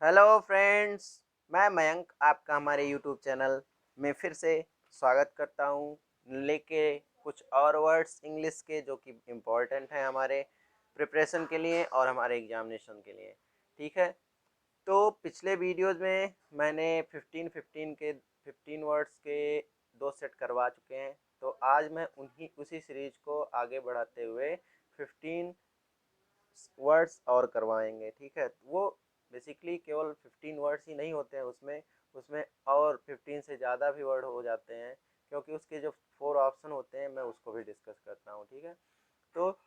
Hello friends. मैं मयंक आपका हमारे यूट्यूब चैनल में फिर से स्वागत करता हूँ लेके कुछ और वर्ड्स इंग्लिश के जो कि इम्पोर्टेंट हैं हमारे प्रिपरेशन के लिए और हमारे एग्जामिनेशन के लिए। ठीक है, तो पिछले वीडियोज़ में मैंने 15 वर्ड्स के 2 सेट करवा चुके हैं। तो आज मैं उन्हीं उसी सीरीज को आगे बढ़ाते हुए 15 वर्ड्स और करवाएंगे। ठीक है, वो बेसिकली केवल 15 वर्ड्स ही नहीं होते हैं उसमें उसमें और 15 से ज़्यादा भी वर्ड हो जाते हैं, क्योंकि उसके जो 4 ऑप्शन होते हैं मैं उसको भी डिस्कस करता हूँ। ठीक है, तो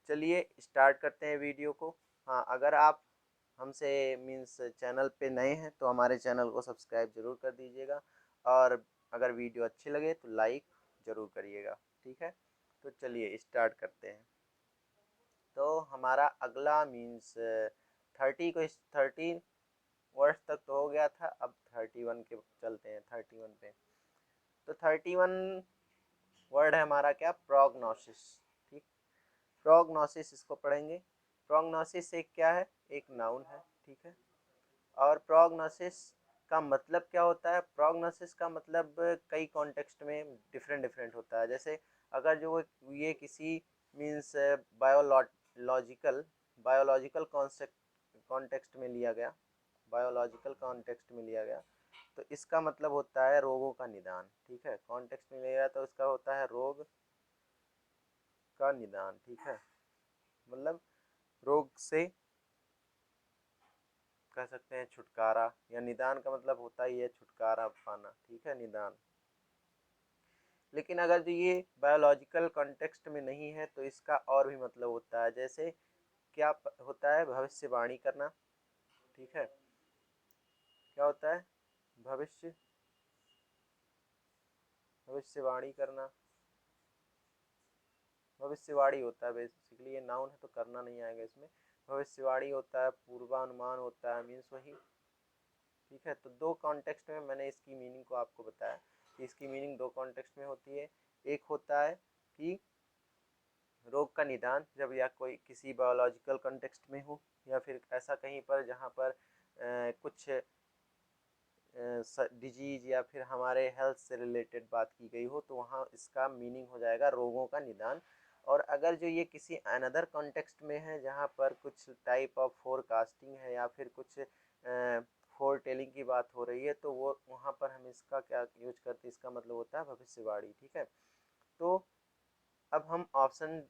चलिए स्टार्ट करते हैं वीडियो को। हाँ, अगर आप हमसे मीन्स चैनल पे नए हैं तो हमारे चैनल को सब्सक्राइब ज़रूर कर दीजिएगा, और अगर वीडियो अच्छी लगे तो लाइक ज़रूर करिएगा। ठीक है, तो चलिए स्टार्ट करते हैं। तो हमारा अगला मीन्स 30 तक तो हो गया था, अब 31 के चलते हैं। 31 पे तो 31 वर्ड है हमारा क्या, प्रोग्नोसिस। ठीक, प्रोग्नोसिस इसको पढ़ेंगे। प्रोग्नोसिस एक क्या है, एक नाउन है। ठीक है, और प्रोग्नोसिस का मतलब क्या होता है, प्रोग्नोसिस का मतलब कई कॉन्टेक्स्ट में डिफरेंट डिफरेंट होता है। जैसे अगर जो ये किसी means biological biological concept context में लिया गया, बायोलॉजिकल कॉन्टेक्स्ट में लिया गया तो इसका मतलब होता है रोगों का निदान। ठीक है, कॉन्टेक्स्ट में लिया गया तो इसका होता है रोग का निदान। ठीक है, मतलब रोग से कह सकते हैं छुटकारा, या निदान का मतलब होता ही है छुटकारा पाना। ठीक है, निदान। लेकिन अगर जो ये बायोलॉजिकल कॉन्टेक्स्ट में नहीं है तो इसका और भी मतलब होता है। जैसे क्या होता है, भविष्यवाणी करना। ठीक है, क्या होता है, भविष्य भविष्यवाणी करना, भविष्यवाणी होता है। बेसिकली ये नाउन है तो करना नहीं आएगा इसमें। भविष्यवाणी होता है, पूर्वानुमान होता है, मीन्स वही। ठीक है, तो दो कॉन्टेक्स्ट में मैंने इसकी मीनिंग को आपको बताया कि इसकी मीनिंग दो कॉन्टेक्स्ट में होती है। एक होता है कि रोग का निदान, जब या कोई किसी बायोलॉजिकल कॉन्टेक्स्ट में हो, या फिर ऐसा कहीं पर जहाँ पर कुछ डिजीज या फिर हमारे हेल्थ से रिलेटेड बात की गई हो, तो वहाँ इसका मीनिंग हो जाएगा रोगों का निदान। और अगर जो ये किसी अनदर कॉन्टेक्स्ट में है जहाँ पर कुछ टाइप ऑफ फोरकास्टिंग है या फिर कुछ फोर टेलिंग की बात हो रही है, तो वो वहाँ पर हम इसका क्या यूज करते हैं, इसका मतलब होता है भविष्यवाणी। ठीक है, तो अब हम ऑप्शन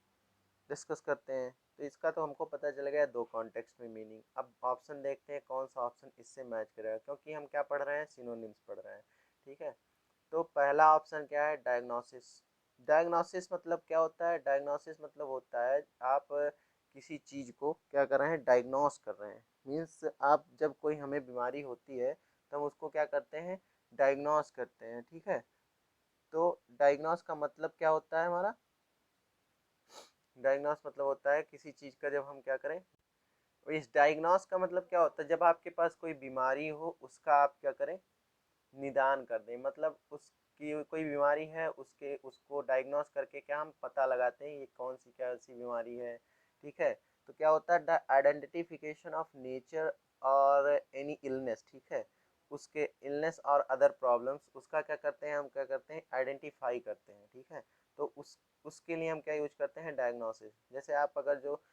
डिस्कस करते हैं। तो इसका तो हमको पता चल गया दो कॉन्टेक्स्ट में मीनिंग। अब ऑप्शन देखते हैं कौन सा ऑप्शन इससे मैच करेगा, क्योंकि हम क्या पढ़ रहे हैं, सिनोनिम्स पढ़ रहे हैं। ठीक है, तो पहला ऑप्शन क्या है, डायग्नोसिस। डायग्नोसिस मतलब क्या होता है, डायग्नोसिस मतलब होता है आप किसी चीज़ को क्या कर रहे हैं, डायग्नोस कर रहे हैं। मीन्स आप जब कोई हमें बीमारी होती है तो हम उसको क्या करते हैं, डायग्नोस करते हैं। ठीक है, तो डायग्नोस का मतलब क्या होता है हमारा, डायग्नोस मतलब होता है किसी चीज़ का जब हम क्या करें। इस डायग्नोस का मतलब क्या होता है, जब आपके पास कोई बीमारी हो उसका आप क्या करें, निदान कर दें। मतलब उसकी कोई बीमारी है, उसके उसको डायग्नोस करके क्या हम पता लगाते हैं ये कौन सी क्या सी बीमारी है। ठीक है, तो क्या होता है, आइडेंटिफिकेशन ऑफ नेचर और एनी इलनेस। ठीक है, उसके इलनेस और अदर प्रॉब्लम्स उसका क्या करते हैं, हम क्या करते हैं, आइडेंटिफाई करते हैं। ठीक है, तो उसके लिए हम क्या यूज करते हैं, डायग्नोसिस। जैसे आप अगर जो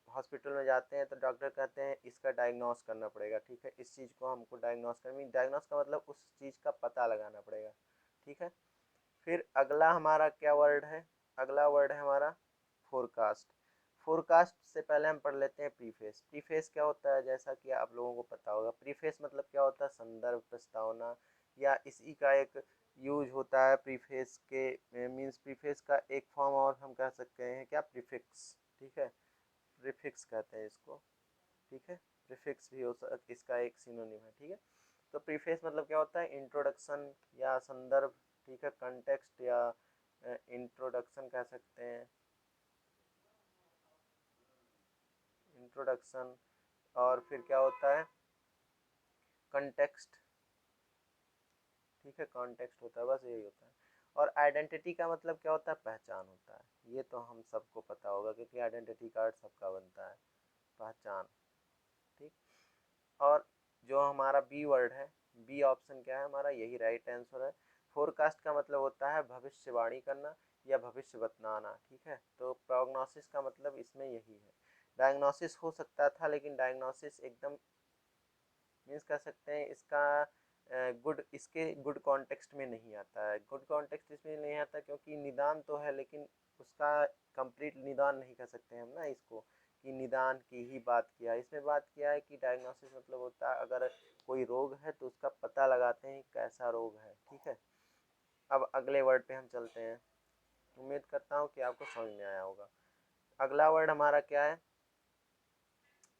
हॉस्पिटल में जाते हैं तो डॉक्टर कहते हैं इसका डायग्नोस करना पड़ेगा। ठीक है, इस चीज़ को हमको डायग्नोस करनी, डायग्नोस का मतलब उस चीज़ का पता लगाना पड़ेगा। ठीक है, फिर अगला हमारा क्या वर्ड है, अगला वर्ड है हमारा फोरकास्ट। फोरकास्ट से पहले हम पढ़ लेते हैं प्रीफेस। प्रीफेस क्या होता है, जैसा कि आप लोगों को पता होगा, प्रीफेस मतलब क्या होता है, संदर्भ, प्रस्तावना, या इसी का एक यूज होता है प्रीफेस के मीन्स प्रीफेस का एक फॉर्म और हम कह सकते हैं क्या, प्रीफिक्स। ठीक है, प्रीफिक्स कहते हैं इसको। ठीक है, प्रीफिक्स भी इसका एक सिनोनिम है। ठीक है, तो प्रीफेस मतलब क्या होता है, इंट्रोडक्शन या संदर्भ। ठीक है, कंटेक्स्ट या इंट्रोडक्शन कह सकते हैं, इंट्रोडक्शन। और फिर क्या होता है, कंटेक्स्ट। ठीक है, कॉन्टेक्स्ट होता है, बस यही होता है। और आइडेंटिटी का मतलब क्या होता है, पहचान होता है। ये तो हम सबको पता होगा क्योंकि आइडेंटिटी कार्ड सबका बनता है, पहचान। ठीक, और जो हमारा बी वर्ड है, बी ऑप्शन क्या है हमारा, यही राइट आंसर है। फोरकास्ट का मतलब होता है भविष्यवाणी करना या भविष्य बतलाना, ठीक है। तो प्रोग्नोसिस का मतलब इसमें यही है। डायग्नोसिस हो सकता था, लेकिन डायग्नोसिस एकदम मीन्स कह सकते हैं इसका इसके गुड कॉन्टेक्स्ट में नहीं आता है। गुड कॉन्टेक्स्ट इसमें नहीं आता क्योंकि निदान तो है, लेकिन उसका कंप्लीट निदान नहीं कह सकते हम ना इसको, कि निदान की ही बात किया। इसमें बात किया है कि डायग्नोसिस मतलब होता है अगर कोई रोग है तो उसका पता लगाते हैं कैसा रोग है, ठीक है। अब अगले वर्ड पे हम चलते हैं। उम्मीद करता हूँ कि आपको समझ में आया होगा। अगला वर्ड हमारा क्या है,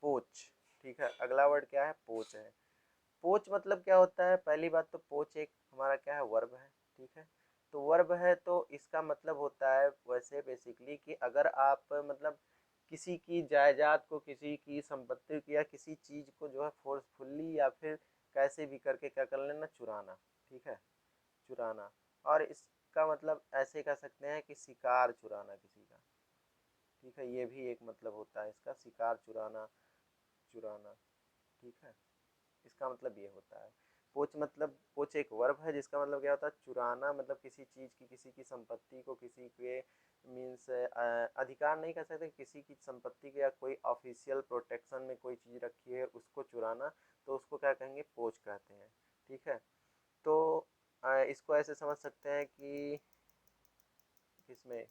पोच, ठीक है। अगला वर्ड क्या है, पोच है। पोच मतलब क्या होता है, पहली बात तो पोच एक हमारा क्या है, वर्ब है, ठीक है। तो वर्ब है तो इसका मतलब होता है वैसे बेसिकली कि अगर आप मतलब किसी की जायदाद को, किसी की संपत्ति को या किसी चीज़ को जो है फोर्सफुल्ली या फिर कैसे भी करके क्या कर लेना, चुराना, ठीक है, चुराना। और इसका मतलब ऐसे कह सकते हैं कि शिकार चुराना किसी का, ठीक है। ये भी एक मतलब होता है इसका, शिकार चुराना, चुराना, ठीक है। इसका मतलब ये होता है। पोच मतलब, पोच एक वर्ब है जिसका मतलब क्या होता है, चुराना, मतलब किसी चीज़ की, किसी की संपत्ति को, किसी के मीन्स अधिकार नहीं कह सकते, किसी की संपत्ति के या कोई ऑफिशियल प्रोटेक्शन में कोई चीज़ रखी है उसको चुराना, तो उसको क्या कहेंगे, पोच कहते हैं, ठीक है। तो इसको ऐसे समझ सकते हैं कि किसमें,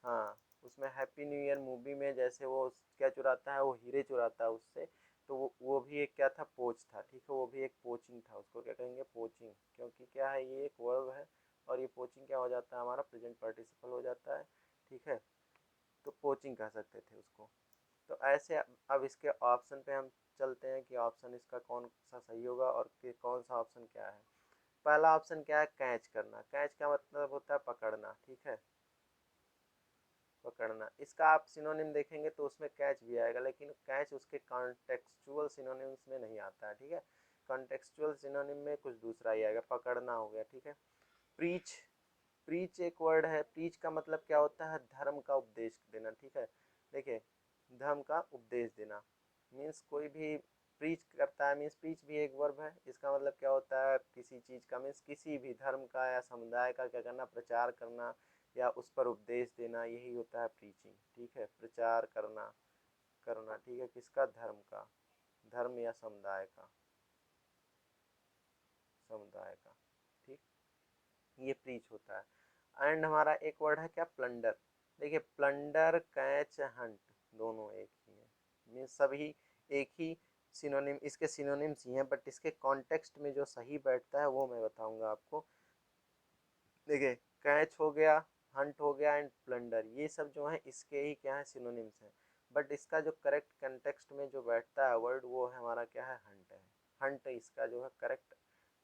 हाँ, उसमें हैप्पी न्यू ईयर मूवी में जैसे वो क्या चुराता है, वो हीरे चुराता है उससे, तो वो भी एक क्या था, पोच था, ठीक है। वो भी एक पोचिंग था, उसको क्या कहेंगे, पोचिंग, क्योंकि क्या है ये एक वर्ब है और ये पोचिंग क्या हो जाता है हमारा, प्रेजेंट पार्टिसिपल हो जाता है, ठीक है। तो पोचिंग कह सकते थे उसको। तो ऐसे अब इसके ऑप्शन पे हम चलते हैं कि ऑप्शन इसका कौन सा सही होगा और कि कौन सा ऑप्शन क्या है। पहला ऑप्शन क्या है, कैच करना। कैच का मतलब होता है पकड़ना, ठीक है, पकड़ना। इसका आप सिनोनिम देखेंगे तो उसमें कैच भी आएगा, लेकिन कैच उसके कॉन्टेक्सचुअल सिनोनिम्स में नहीं आता है, ठीक है। कॉन्टेक्सचुअल सिनोनिम में कुछ दूसरा ही आएगा, पकड़ना हो गया, ठीक है। प्रीच, प्रीच एक वर्ड है। प्रीच का मतलब क्या होता है, धर्म का उपदेश देना, ठीक है। देखिए, धर्म का उपदेश देना मीन्स कोई भी प्रीच करता है, मीन्स प्रीच भी एक वर्ब है। इसका मतलब क्या होता है, किसी चीज़ का मीन्स किसी भी धर्म का या समुदाय का क्या करना, प्रचार करना या उस पर उपदेश देना, यही होता है प्रीचिंग, ठीक है। प्रचार करना, करना, ठीक है, किसका, धर्म का, धर्म या समुदाय का, समुदाय का, ठीक, ये प्रीच होता है। एंड हमारा एक वर्ड है क्या, प्लंडर। देखिए, प्लंडर, कैच, हंट दोनों एक ही हैं, मीन्स सभी एक ही सिनोनिम, इसके सिनोनिम्स ही हैं, बट इसके कॉन्टेक्स्ट में जो सही बैठता है वो मैं बताऊंगा आपको। देखिए, कैच हो गया, हंट हो गया एंड प्लंडर, ये सब जो है इसके ही क्या है, सिनोनिम्स हैं। बट इसका जो करेक्ट कंटेक्स्ट में जो बैठता है वर्ड, वो है हमारा क्या है, हंट है। हंट इसका जो है करेक्ट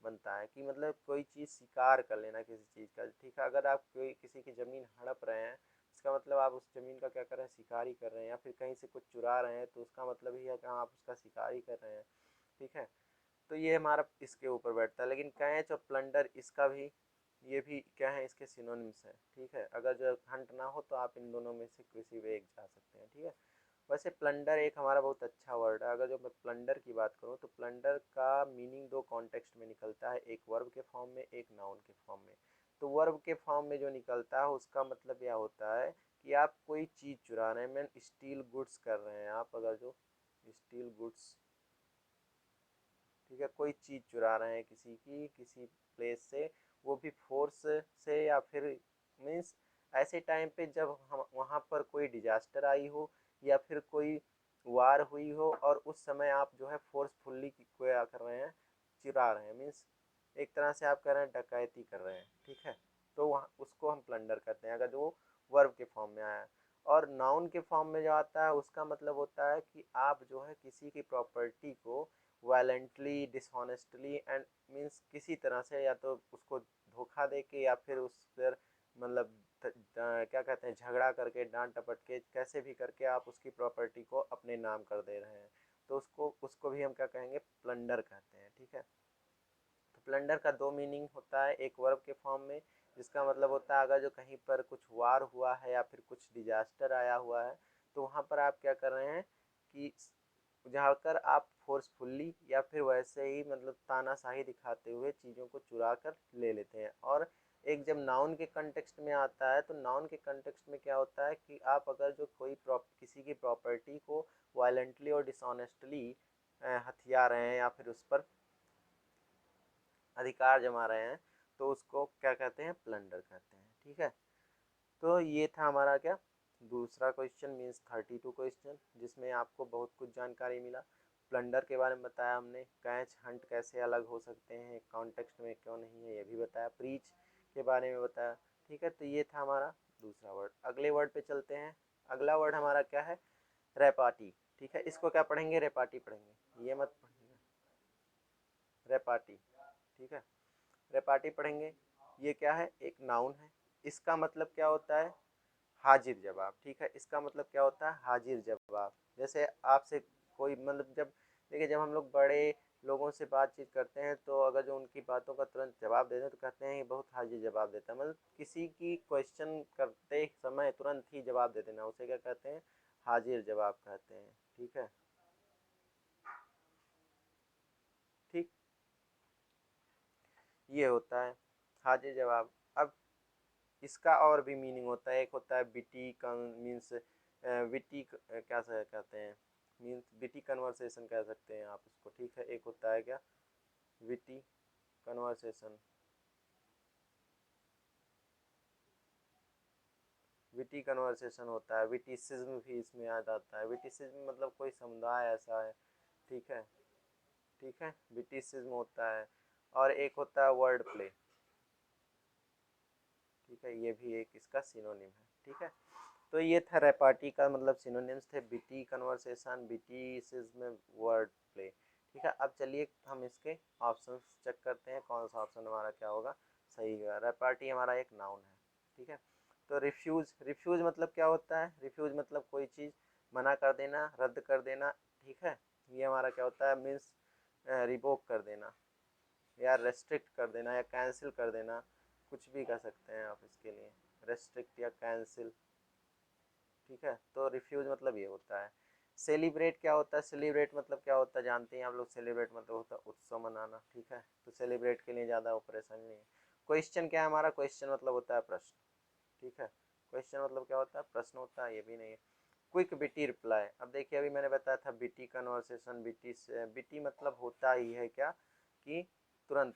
बनता है कि मतलब कोई चीज़ शिकार कर लेना किसी चीज़ का, ठीक है। अगर आप कोई किसी की ज़मीन हड़प रहे हैं, इसका मतलब आप उस ज़मीन का क्या कर रहे हैं, शिकार ही कर रहे हैं। या फिर कहीं से कुछ चुरा रहे हैं तो उसका मतलब ही है कि आप उसका शिकार ही कर रहे हैं, ठीक है। तो ये हमारा इसके ऊपर बैठता है। लेकिन कैच और प्लंडर इसका भी, ये भी क्या है, इसके सिनोनिम्स है, ठीक है। अगर जो हंट ना हो तो आप इन दोनों में से किसी भी एक जा सकते हैं, ठीक है। वैसे प्लंडर एक हमारा बहुत अच्छा वर्ड है। अगर जो मैं प्लंडर की बात करूँ तो प्लंडर का मीनिंग दो कॉन्टेक्स्ट में निकलता है, एक वर्ब के फॉर्म में, एक नाउन के फॉर्म में। तो वर्ब के फॉर्म में जो निकलता है उसका मतलब यह होता है कि आप कोई चीज़ चुरा रहे हैं, मीन स्टील गुड्स कर रहे हैं आप, अगर जो स्टील गुड्स, ठीक है, कोई चीज़ चुरा रहे हैं किसी की, किसी प्लेस से, वो भी फोर्स से या फिर मीन्स ऐसे टाइम पे जब हम वहाँ पर कोई डिजास्टर आई हो या फिर कोई वार हुई हो और उस समय आप जो है फोर्सफुल्ली क्या कर रहे हैं, चुरा रहे हैं, मीन्स एक तरह से आप कर रहे हैं, डकैती कर रहे हैं, ठीक है। तो वहाँ उसको हम प्लंडर करते हैं अगर जो वर्ब के फॉर्म में आया। और नाउन के फॉर्म में जो आता है उसका मतलब होता है कि आप जो है किसी की प्रॉपर्टी को वायलेंटली, डिसऑनेस्टली एंड मीन्स किसी तरह से या तो उसको धोखा दे के या फिर उस पर मतलब क्या कहते हैं, झगड़ा करके, डांट टपट के, कैसे भी करके आप उसकी प्रॉपर्टी को अपने नाम कर दे रहे हैं, तो उसको उसको भी हम क्या कहेंगे, प्लंडर कहते हैं, ठीक है। तो प्लंडर का दो मीनिंग होता है, एक वर्ब के फॉर्म में जिसका मतलब होता है अगर जो कहीं पर कुछ वार हुआ है या फिर कुछ डिजास्टर आया हुआ है तो वहाँ पर आप क्या कर रहे हैं कि जाकर आप फोर्सफुल्ली या फिर वैसे ही मतलब तानाशाही दिखाते हुए चीज़ों को चुरा कर ले लेते हैं। और एक जब नाउन के कंटेक्स्ट में आता है तो नाउन के कंटेक्स्ट में क्या होता है कि आप अगर जो कोई किसी की प्रॉपर्टी को वायलेंटली और डिसऑनेस्टली हथिया रहे हैं या फिर उस पर अधिकार जमा रहे हैं तो उसको क्या कहते हैं, प्लंडर कहते हैं। ठीक है, तो ये था हमारा क्या दूसरा क्वेश्चन मीन्स 32 क्वेश्चन, जिसमें आपको बहुत कुछ जानकारी मिला। प्लंडर के बारे में बताया हमने, कैच हंट कैसे अलग हो सकते हैं कॉन्टेक्स्ट में क्यों नहीं है ये भी बताया, प्रीच के बारे में बताया। ठीक है, तो ये था हमारा दूसरा वर्ड। अगले वर्ड पे चलते हैं। अगला वर्ड हमारा क्या है, रेपार्टी। ठीक है, इसको क्या पढ़ेंगे, रेपार्टी पढ़ेंगे, ये मत पढ़िएगा, रेपार्टी। ठीक है, रेपार्टी पढ़ेंगे। ये क्या है, एक नाउन है। इसका मतलब क्या होता है, हाजिर जवाब। ठीक है, इसका मतलब क्या होता है, हाजिर जवाब। जैसे आपसे कोई मतलब जब देखिए जब हम लोग बड़े लोगों से बातचीत करते हैं तो अगर जो उनकी बातों का तुरंत जवाब दे दें तो कहते हैं ये बहुत हाजिर जवाब देता है। मतलब किसी की क्वेश्चन करते समय तुरंत ही जवाब दे देना, उसे क्या कहते हैं, हाजिर जवाब कहते हैं। ठीक है, ठीक, ये होता है हाजिर जवाब। अब इसका और भी मीनिंग होता है, एक होता है बिटी मीन्स विटी क्या कहते हैं, मीन्स विटी कन्वर्सेशन कह सकते हैं आप इसको। ठीक है, एक होता है क्या, विटी कन्वर्सेशन। विटी कन्वर्सेशन होता है, विटिसिज्म भी इसमें आ जाता है। विटिसिज्म मतलब कोई समुदाय ऐसा है। ठीक है, ठीक है, विटिसिज्म होता है। और एक होता है वर्ड प्ले। ठीक है, ये भी एक इसका सिनोनिम है। ठीक है, तो ये था रेपार्टी का मतलब सिनोनिम्स थे, बिटी कन्वर्सेशन, विटिसिज्म, वर्ड प्ले। ठीक है, अब चलिए हम इसके ऑप्शंस चेक करते हैं कौन सा ऑप्शन हमारा क्या होगा, सही है। रेपार्टी हमारा एक नाउन है। ठीक है, तो रिफ्यूज, रिफ्यूज मतलब क्या होता है, रिफ्यूज मतलब कोई चीज़ मना कर देना, रद्द कर देना। ठीक है, ये हमारा क्या होता है, मीन्स रिवोक कर देना या रेस्ट्रिक्ट कर देना या कैंसिल कर देना, कुछ भी कह सकते हैं आप इसके लिए, रेस्ट्रिक्ट या कैंसिल। ठीक है, तो रिफ्यूज मतलब ये होता है। सेलिब्रेट क्या होता है, सेलिब्रेट मतलब क्या होता है जानते हैं आप लोग, सेलिब्रेट मतलब होता है उत्सव मनाना। ठीक है, तो सेलिब्रेट के लिए ज़्यादा ऑपरेशन नहीं है। क्वेश्चन क्या है हमारा, क्वेश्चन मतलब होता है प्रश्न। ठीक है, क्वेश्चन मतलब क्या होता है, प्रश्न होता है, ये भी नहीं है। क्विक बिटी रिप्लाई, अब देखिए अभी मैंने बताया था बिटी कन्वर्सेशन, बिटी से बिटी मतलब होता ही है क्या कि तुरंत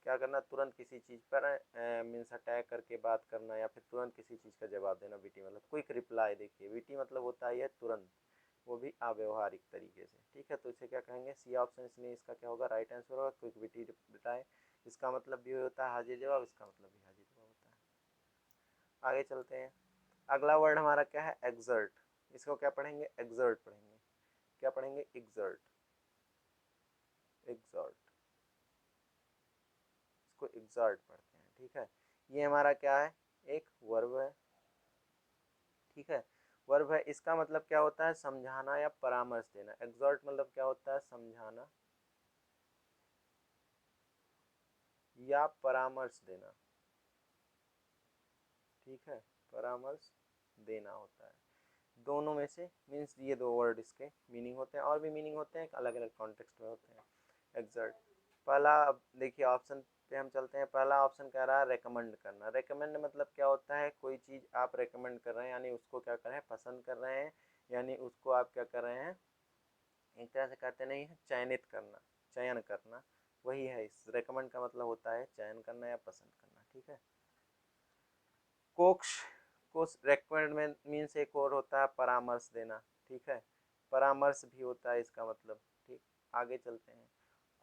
क्या करना, तुरंत किसी चीज़ पर मीन्स अटैक करके बात करना या फिर तुरंत किसी चीज़ का जवाब देना। बीटी मतलब क्विक रिप्लाई। देखिए बीटी मतलब होता है तुरंत, वो भी अव्यवहारिक तरीके से। ठीक है, तो इसे क्या कहेंगे, सी ऑप्शन, इसलिए इसका क्या होगा, राइट आंसर होगा क्विक बिटी रिप्लाई। इसका मतलब भी होता है हाजिर जवाब, इसका मतलब भी हाजिर जवाब होता है। आगे चलते हैं। अगला वर्ड हमारा क्या है, एक्सर्ट। इसको क्या पढ़ेंगे, एक्सर्ट पढ़ेंगे। क्या पढ़ेंगे, एक्सर्ट, एक्सर्ट, इसको एक्सर्ट पढ़ते हैं। ठीक है, ये हमारा क्या है, एक वर्ब है। ठीक है, वर्ब है, इसका मतलब क्या होता है, समझाना या परामर्श देना। एक्सर्ट मतलब क्या होता है, समझाना या परामर्श देना। ठीक है, परामर्श देना होता है, दोनों में से मीन्स ये दो वर्ड इसके मीनिंग होते हैं। और भी मीनिंग होते हैं, अलग अलग कॉन्टेक्स्ट में होते हैं एक्सर्ट। पहला, अब देखिए ऑप्शन पे हम चलते हैं। पहला ऑप्शन कह रहा है रेकमेंड करना। रेकमेंड मतलब क्या होता है, कोई चीज़ आप रेकमेंड कर रहे हैं यानी उसको क्या कर रहे हैं, पसंद कर रहे हैं, यानी उसको आप क्या कर रहे हैं, एक तरह से कहते नहीं है, चयनित करना, चयन करना, वही है। इस रेकमेंड का मतलब होता है चयन करना या पसंद करना। ठीक है, कोक्ष को रेकमेंड में मीन्स एक और होता है परामर्श देना। ठीक है, परामर्श भी होता है इसका मतलब। ठीक, आगे चलते हैं।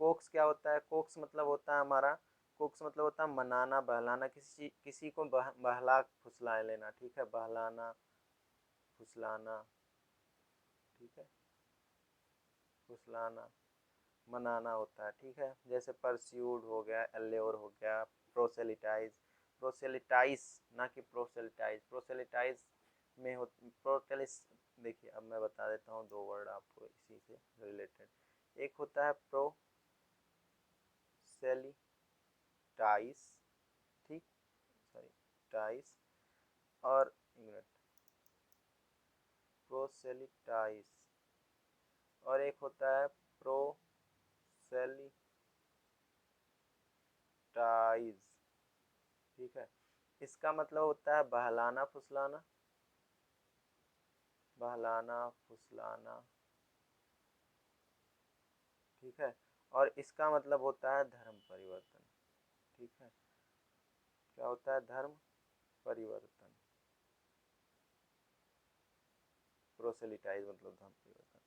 कोक्स क्या होता है, कोक्स मतलब होता है हमारा, कोक्स मतलब होता है मनाना, बहलाना, किसी को बहला फुसला लेना। ठीक है, बहलाना, फुसलाना। ठीक है, फुसलाना, मनाना होता है। ठीक है, जैसे परस्यूड हो गया, एल्योर हो गया, प्रोसेलिटाइज, प्रोसेलिटाइज ना कि प्रोसेलिटाइज, प्रोसेलिटाइज में हो प्रोटेलिस। देखिए अब मैं बता देता हूँ दो वर्ड आपको इसी से रिलेटेड। एक होता है प्रोसेलिटाइज, ठीक, सॉरी, टाइज, और एक मिनट, प्रोसेलिटाइज और एक होता है प्रोसेलिटाइज। ठीक है, इसका मतलब होता है बहलाना फुसलाना, बहलाना फुसलाना। ठीक है, और इसका मतलब होता है धर्म परिवर्तन। ठीक है, क्या होता है? धर्म परिवर्तन। प्रोसेलिटाइज मतलब धर्म परिवर्तन।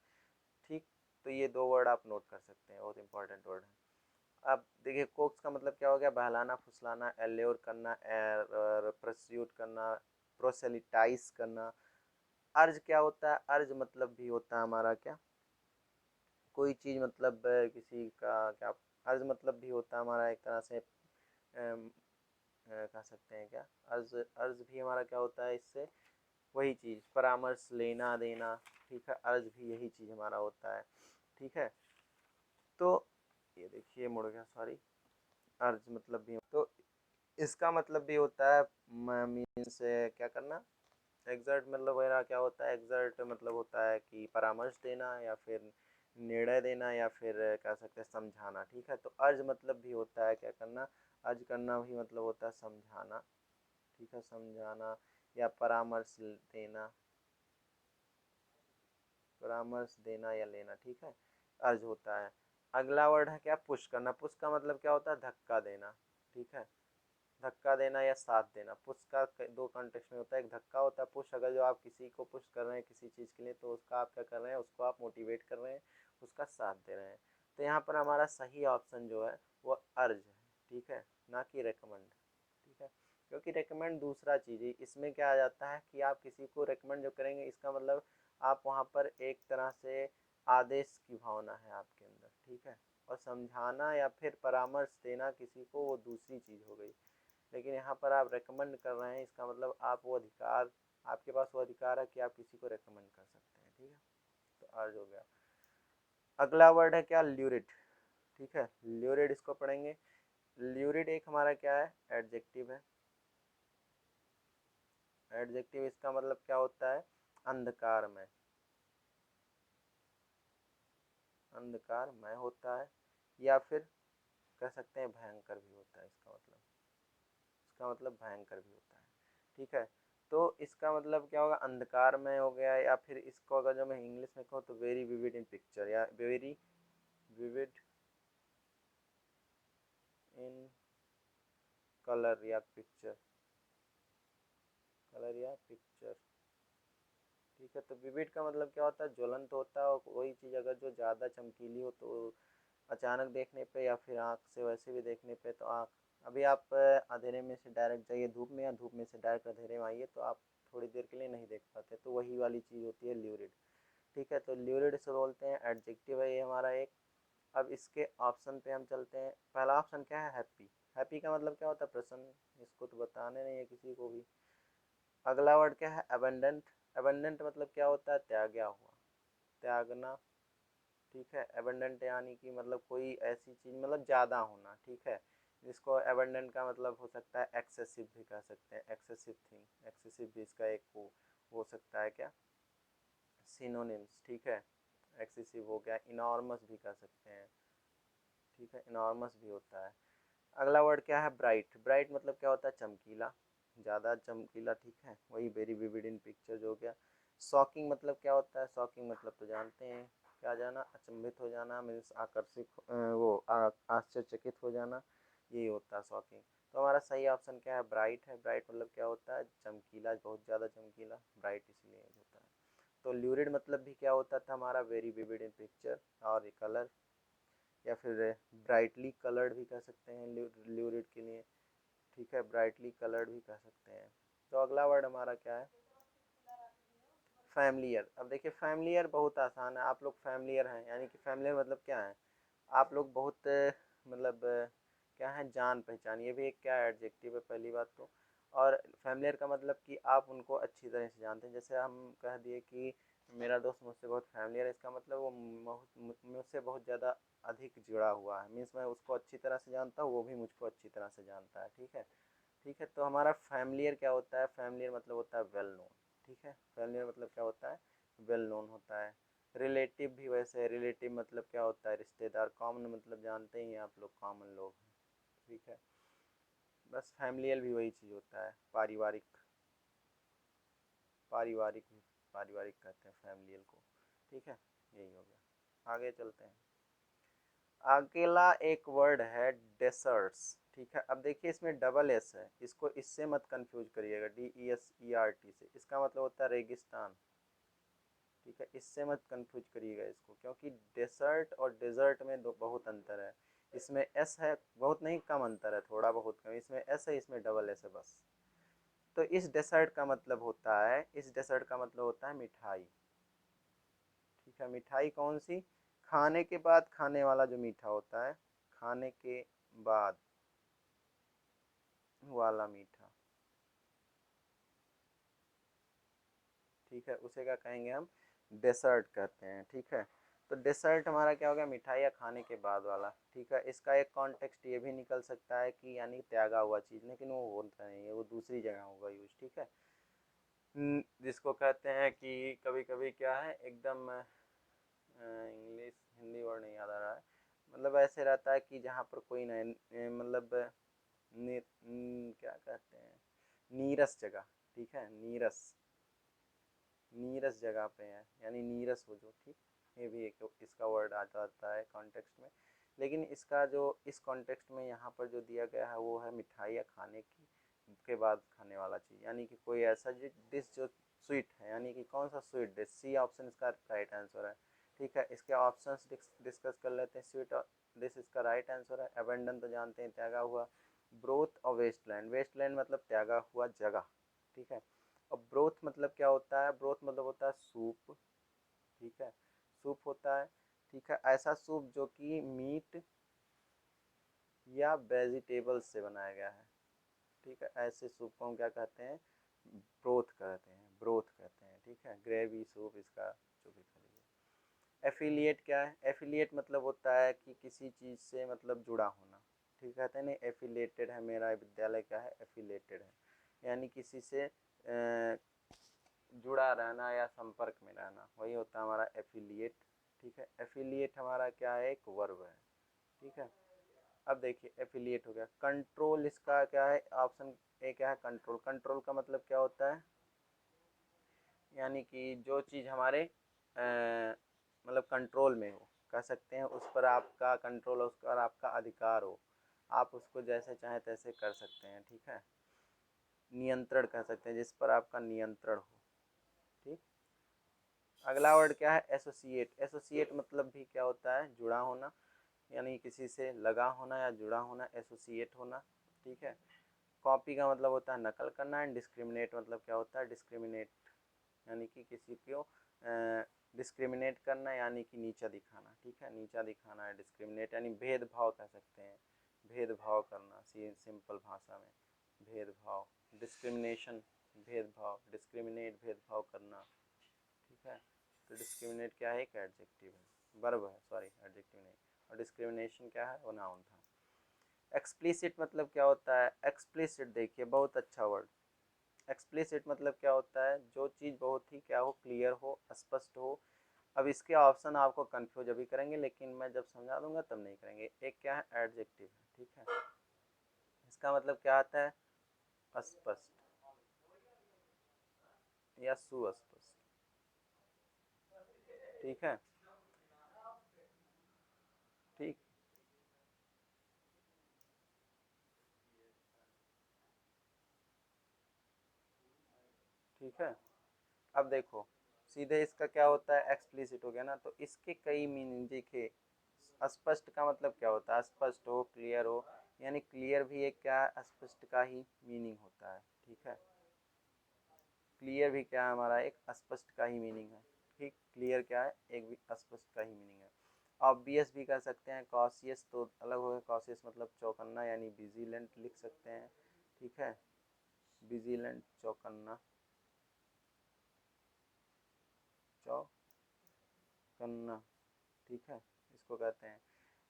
ठीक, तो ये दो वर्ड आप नोट कर सकते हैं, बहुत इंपॉर्टेंट वर्ड है। अब देखिए, कोक्स का मतलब क्या हो गया? बहलाना फुसलाना, एल्योर करना, परस्यूट करना, प्रोसेलिटाइज करना। अर्ज क्या होता है? अर्ज मतलब भी होता है हमारा क्या? कोई चीज़ मतलब किसी का क्या? अर्ज मतलब भी होता है हमारा एक तरह से कह सकते हैं क्या? अर्ज, अर्ज भी हमारा क्या होता है इससे? वही चीज़, परामर्श, लेना देना। ठीक है, अर्ज भी यही चीज़ हमारा होता है। ठीक है, तो ये देखिए मुड़ गया, सॉरी। अर्ज मतलब भी, तो इसका मतलब भी होता है मीन्स क्या करना? एग्जर्ट मतलब वगैरह क्या होता है? एग्जर्ट मतलब होता है कि परामर्श देना या फिर निर्णय देना या फिर कह सकते हैं समझाना। ठीक है, तो अर्ज मतलब भी होता है क्या करना? अर्ज करना भी मतलब होता है समझाना। ठीक है, समझाना या परामर्श देना, परामर्श देना या लेना। ठीक है, अर्ज होता है। अगला वर्ड है क्या? पुश करना। पुश का मतलब क्या होता है? धक्का देना। ठीक है, धक्का देना या साथ देना। पुश का दो कॉन्टेक्स्ट में होता है, एक धक्का होता है पुश, अगर जो आप किसी को पुश कर रहे हैं किसी चीज़ के लिए, तो उसका आप क्या कर रहे हैं? उसको आप मोटिवेट कर रहे हैं, उसका साथ दे रहे हैं। तो यहाँ पर हमारा सही ऑप्शन जो है वो अर्ज है। ठीक है, ना कि रेकमेंड। ठीक है, क्योंकि रेकमेंड दूसरा चीज़ है। इसमें क्या आ जाता है कि आप किसी को रेकमेंड जो करेंगे, इसका मतलब आप वहाँ पर एक तरह से आदेश की भावना है आपके अंदर। ठीक है, और समझाना या फिर परामर्श देना किसी को, वो दूसरी चीज़ हो गई। लेकिन यहाँ पर आप रेकमेंड कर रहे हैं, इसका मतलब आप वो अधिकार, आपके पास वो अधिकार है कि आप किसी को रेकमेंड कर सकते हैं। ठीक है, तो अर्ज हो गया। अगला वर्ड है क्या? ल्यूरिड। ठीक है, ल्यूरिड इसको पढ़ेंगे। ल्यूरिड एक हमारा क्या है? एडजेक्टिव है। एडजेक्टिव, इसका मतलब क्या होता है? अंधकार में, अंधकार में होता है, या फिर कह सकते हैं भयंकर भी होता है। इसका मतलब, इसका मतलब भयंकर भी होता है। ठीक है, तो इसका मतलब क्या होगा? अंधकार में हो गया, या फिर इसको अगर जो मैं इंग्लिश में कहूँ तो वेरी विविड इन पिक्चर, या वेरी विविड इन कलर या पिक्चर, कलर या पिक्चर। ठीक है, तो विविड का मतलब क्या होता है? ज्वलंत होता है, और वही चीज़ अगर जो ज़्यादा चमकीली हो तो अचानक देखने पे या फिर आँख से वैसे भी देखने पे, तो आँख, अभी आप अंधेरे में से डायरेक्ट जाइए धूप में, या धूप में से डायरेक्ट अंधेरे में आइए, तो आप थोड़ी देर के लिए नहीं देख पाते, तो वही वाली चीज़ होती है ल्यूरिड। ठीक है, तो ल्यूरिड से बोलते हैं, एडजेक्टिव है ये हमारा एक। अब इसके ऑप्शन पे हम चलते हैं। पहला ऑप्शन क्या है? हैप्पी। हैप्पी का मतलब क्या होता है? प्रसन्न। इसको तो बताने नहीं है किसी को भी। अगला वर्ड क्या है? अबंडेंट। अबंडेंट मतलब क्या होता है? त्यागा हुआ, त्यागना। ठीक है, एबंडेंट यानी कि मतलब कोई ऐसी चीज़, मतलब ज़्यादा होना। ठीक है, जिसको एबंडेंट का मतलब हो सकता है एक्सेसिव भी कह सकते हैं, एक्सेसिव थिंग, एक्सेसिव भी इसका एक वो हो सकता है क्या? सिनोनिम्स। ठीक है, एक्सेसिव हो गया, इनॉर्मस भी कह सकते हैं। ठीक है, इनॉर्मस भी होता है। अगला वर्ड क्या है? ब्राइट। ब्राइट मतलब क्या होता है? चमकीला, ज़्यादा चमकीला। ठीक है, वही वेरी विविड इन पिक्चर जो हो गया। शॉकिंग मतलब क्या होता है? शॉकिंग मतलब तो जानते हैं क्या? जाना, अचंभित हो जाना, मीन्स आकर्षित, आश्चर्यचकित हो जाना, यही होता है शॉकिंग। तो हमारा सही ऑप्शन क्या है? ब्राइट है। ब्राइट मतलब क्या होता है? चमकीला, बहुत ज़्यादा चमकीला, ब्राइट इसलिए होता है। तो ल्यूरिड मतलब भी क्या होता था हमारा? वेरी विविड इन पिक्चर, और कलर, या फिर ब्राइटली कलर्ड भी कह सकते हैं ल्यूरिड के लिए। ठीक है, ब्राइटली कलर्ड भी कह सकते हैं। तो अगला वर्ड हमारा क्या है? फैमिलियर। अब देखिए, फैमिलियर बहुत आसान है। आप लोग फैमिलियर हैं, यानी कि फैमिलियर मतलब क्या है? आप लोग बहुत मतलब क्या है? जान पहचान, ये भी एक क्या एडजेक्टिव है पहली बात तो। और फैमिलियर का मतलब कि आप उनको अच्छी तरह से जानते हैं। जैसे हम कह दिए कि मेरा दोस्त मुझसे बहुत फैमिलियर है, इसका मतलब वो मुझसे बहुत ज़्यादा अधिक जुड़ा हुआ है, मीन्स मैं उसको अच्छी तरह से जानता हूँ, वो भी मुझको अच्छी तरह से जानता है। ठीक है, ठीक है, तो हमारा फैमिलियर क्या होता है? फैमिलियर मतलब होता है वेल नोन। ठीक है, फैमिलियर मतलब क्या होता है? वेल नोन होता है। रिलेटिव भी वैसे है, रिलेटिव मतलब क्या होता है, रिश्तेदार। कॉमन मतलब जानते ही हैं आप लोग, कॉमन लोग हैं, ठीक है। बस फैमिलियल भी वही चीज़ होता है, पारिवारिक, पारिवारिक भी, पारिवारिक कहते हैं फैमिलियल को, ठीक है। यही हो गया, आगे चलते हैं। अगला एक वर्ड है डेसर्ट्स, ठीक है। अब देखिए इसमें डबल एस है, इसको इससे मत कंफ्यूज करिएगा, DESERT से। इसका मतलब होता है रेगिस्तान, ठीक है। इससे मत कंफ्यूज करिएगा इसको, क्योंकि डेसर्ट और डेजर्ट में दो बहुत अंतर है। इसमें एस है, बहुत नहीं, कम अंतर है, थोड़ा बहुत कम। इसमें एस है, इसमें डबल एस है बस। तो इस डेसर्ट का मतलब होता है, इस डेसर्ट का मतलब होता है मिठाई, ठीक है। मिठाई कौन सी? खाने के बाद खाने वाला जो मीठा होता है, खाने के बाद वाला मीठा, ठीक है, उसे क्या कहेंगे हम? डेसर्ट कहते हैं, ठीक है। तो डेसर्ट हमारा क्या हो गया? मिठाई या खाने के बाद वाला, ठीक है। इसका एक कॉन्टेक्स्ट ये भी निकल सकता है कि यानी त्यागा हुआ चीज़, लेकिन वो होता नहीं है, वो दूसरी जगह होगा यूज, ठीक है। जिसको कहते हैं कि कभी कभी क्या है एकदम, इंग्लिश हिंदी वर्ड नहीं याद आ रहा है, मतलब ऐसे रहता है कि जहाँ पर कोई नहीं, मतलब क्या कहते हैं, नीरस जगह, ठीक है, नीरस, नीरस जगह पे है, यानी नीरस हो जो, ठीक। ये भी एक इसका वर्ड आ जाता है कॉन्टेक्स्ट में। लेकिन इसका जो इस कॉन्टेक्स्ट में यहाँ पर जो दिया गया है वो है मिठाई या खाने की के बाद खाने वाला चीज़, यानी कि कोई ऐसा डिश जो स्वीट है, यानी कि कौन सा स्वीट डिश। सी ऑप्शन इसका राइट आंसर है, ठीक है। इसके ऑप्शंस डिस्कस कर लेते हैं। स्वीट डिश इसका राइट आंसर है। अबेंडन तो जानते हैं, त्यागा हुआ। ब्रोथ और वेस्टलैंड, वेस्टलैंड मतलब त्यागा हुआ जगह, ठीक है। और ब्रोथ मतलब क्या होता है? ब्रोथ मतलब होता है सूप, ठीक है, सूप होता है, ठीक है। ऐसा सूप जो कि मीट या वेजिटेबल्स से बनाया गया है, ठीक है। ऐसे सूप को हम क्या कहते हैं? ब्रोथ कहते हैं, ब्रोथ कहते हैं, ठीक है। ग्रेवी सूप, इसका जो भी कहिए। एफिलिएट क्या है? एफिलिएट मतलब होता है कि किसी चीज़ से मतलब जुड़ा होना, ठीक है। कहते हैं नहीं एफिलेटेड है मेरा विद्यालय, क्या है? एफिलेटेड है, यानी किसी से जुड़ा रहना या संपर्क में रहना, वही होता है हमारा एफिलिएट, ठीक है। एफिलिएट हमारा क्या है? एक वर्ब है, ठीक है। अब देखिए एफिलिएट हो गया। कंट्रोल इसका क्या है? ऑप्शन ए क्या है? कंट्रोल। कंट्रोल का मतलब क्या होता है? यानी कि जो चीज़ हमारे मतलब कंट्रोल में हो, कह सकते हैं उस पर आपका कंट्रोल, उस पर आपका अधिकार हो, आप उसको जैसे चाहें तैसे कर सकते हैं, ठीक है। नियंत्रण कह सकते हैं, जिस पर आपका नियंत्रण हो, ठीक। अगला वर्ड क्या है? एसोसिएट। एसोसिएट मतलब भी क्या होता है? जुड़ा होना, यानी किसी से लगा होना या जुड़ा होना, एसोसिएट होना, ठीक है। कॉपी का मतलब होता है नकल करना। एंड डिस्क्रिमिनेट मतलब क्या होता है? डिस्क्रिमिनेट, यानी कि किसी को डिस्क्रिमिनेट करना, यानी कि नीचा दिखाना, ठीक है। नीचा दिखाना है डिस्क्रिमिनेट, यानी भेदभाव कह सकते हैं, भेदभाव करना सिंपल भाषा में, भेदभाव। डिस्क्रिमिनेशन भेदभाव, डिस्क्रिमिनेट भेदभाव करना, ठीक है। तो डिस्क्रिमिनेट क्या है? एक एडजेक्टिव है, वर्ब है, सॉरी एडजेक्टिव नहीं। और डिस्क्रिमिनेशन क्या है? वो नाउन था। एक्सप्लिसिट मतलब क्या होता है? एक्सप्लिसिट देखिए बहुत अच्छा वर्ड। एक्सप्लिसिट मतलब क्या होता है? जो चीज़ बहुत ही क्या हो? क्लियर हो, स्पष्ट हो। अब इसके ऑप्शन आपको कंफ्यूज अभी करेंगे, लेकिन मैं जब समझा दूंगा तब नहीं करेंगे। एक क्या है? एडजेक्टिव है, ठीक है। इसका मतलब क्या आता है? स्पष्ट या सुस्पष्ट, ठीक है, ठीक, ठीक है। अब देखो सीधे इसका क्या होता है? एक्सप्लिसिट हो गया ना, तो इसके कई मीनिंग देखे। स्पष्ट का मतलब क्या होता है? स्पष्ट हो, क्लियर हो, यानी क्लियर भी एक क्या है? स्पष्ट का ही मीनिंग होता है, ठीक है। क्लियर भी क्या है? हमारा एक स्पष्ट का ही मीनिंग है, ठीक। क्लियर क्या है? एक भी स्पष्ट का ही मीनिंग है। ऑब्वियस भी कर सकते हैं। कॉशियस तो अलग हो गया, कॉशियस मतलब चौकन्ना, यानी विजिलेंट लिख सकते हैं, ठीक है। विजिलेंट, चौकन्ना, चौकन्ना, ठीक है, इसको कहते हैं।